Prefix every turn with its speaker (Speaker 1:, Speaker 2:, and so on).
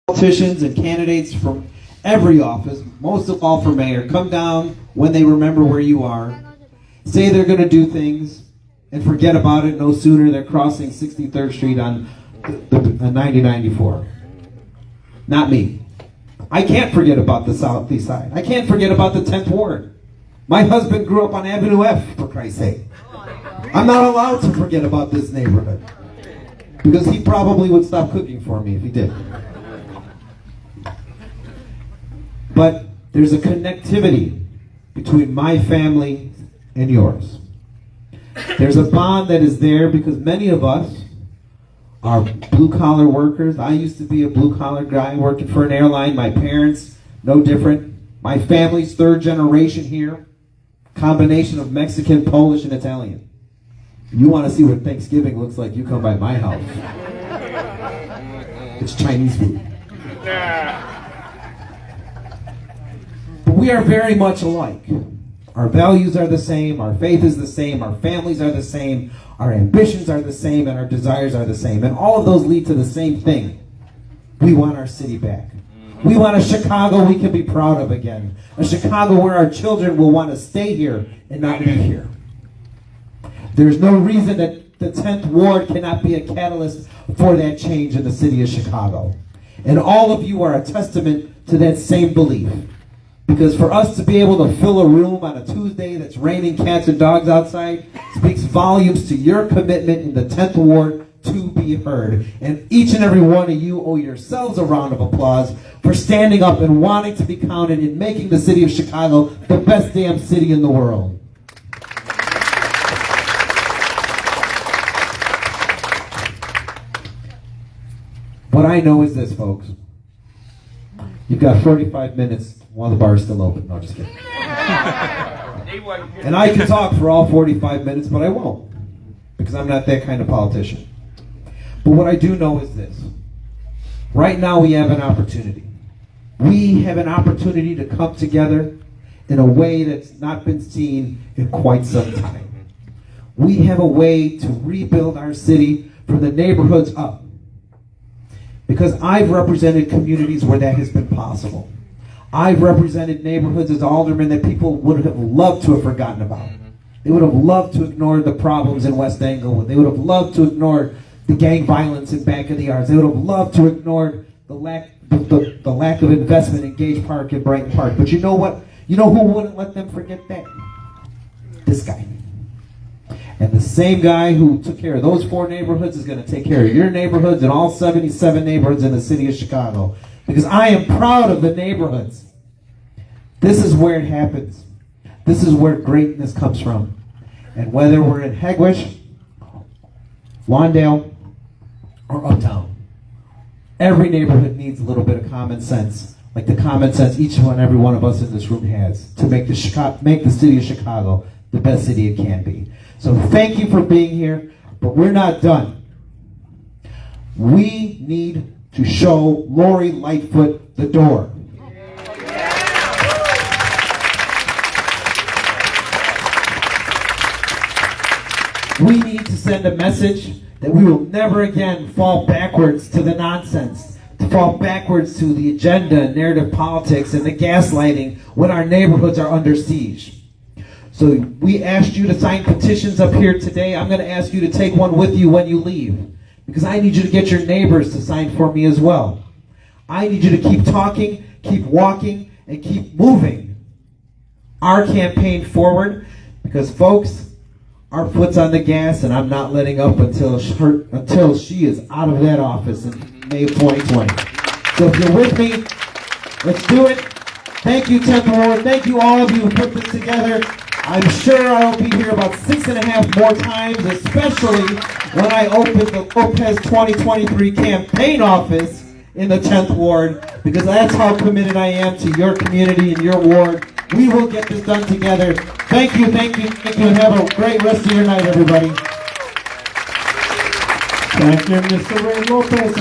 Speaker 1: Politicians and candidates from every office, most of all for mayor, come down when they remember where you are, say they're going to do things, and forget about it no sooner they're crossing 63rd Street on 9094. Not me. I can't forget about the southeast side. I can't forget about the 10th Ward. My husband grew up on Avenue F, for Christ's sake. I'm not allowed to forget about this neighborhood, because he probably would stop cooking for me if he did. But there's a connectivity between my family and yours. There's a bond that is there because many of us are blue-collar workers. I used to be a blue-collar guy working for an airline. My parents, no different. My family's third generation here. Combination of Mexican, Polish, and Italian. You want to see what Thanksgiving looks like, you come by my house. It's Chinese food. We are very much alike. Our values are the same, our faith is the same, our families are the same, our ambitions are the same, and our desires are the same. And all of those lead to the same thing. We want our city back. We want a Chicago we can be proud of again. A Chicago where our children will want to stay here and not leave here. There's no reason that the 10th Ward cannot be a catalyst for that change in the city of Chicago. And all of you are a testament to that same belief. Because for us to be able to fill a room on a Tuesday that's raining cats and dogs outside speaks volumes to your commitment in the 10th Ward to be heard. And each and every one of you owe yourselves a round of applause for standing up and wanting to be counted in making the city of Chicago the best damn city in the world. What I know is this, folks. You've got 45 minutes while the bar is still open. No, just kidding. And I can talk for all 45 minutes, but I won't. Because I'm not that kind of politician. But what I do know is this. Right now we have an opportunity. We have an opportunity to come together in a way that's not been seen in quite some time. We have a way to rebuild our city from the neighborhoods up. Because I've represented communities where that has been possible. I've represented neighborhoods as alderman that people would have loved to have forgotten about. They would have loved to ignore the problems in West Englewood. They would have loved to ignore the gang violence in Back of the Yards. They would have loved to ignore the lack of investment in Gage Park and Brighton Park. But you know what? You know who wouldn't let them forget that? This guy. And the same guy who took care of those 4 neighborhoods is going to take care of your neighborhoods and all 77 neighborhoods in the city of Chicago. Because I am proud of the neighborhoods. This is where it happens. This is where greatness comes from. And whether we're in Hegewisch, Lawndale, or Uptown, every neighborhood needs a little bit of common sense, like the common sense each and every one of us in this room has, to make the city of Chicago the best city it can be. So thank you for being here, but we're not done. We need to show Lori Lightfoot the door. We need to send a message that we will never again fall backwards to the nonsense, to fall backwards to the agenda and narrative politics and the gaslighting when our neighborhoods are under siege. So we asked you to sign petitions up here today. I'm going to ask you to take one with you when you leave, because I need you to get your neighbors to sign for me as well. I need you to keep talking, keep walking, and keep moving our campaign forward, because folks, our foot's on the gas, and I'm not letting up until she is out of that office in May of 2020. So if you're with me, let's do it. Thank you, 10th Ward. Thank you, all of you who put this together. I'm sure I'll be here about 6.5 more times, especially when I open the Lopez 2023 campaign office in the 10th Ward, because that's how committed I am to your community and your ward. We will get this done together. Thank you, thank you, thank you, and have a great rest of your night, everybody.
Speaker 2: Thank you, Mr. Raymond Lopez.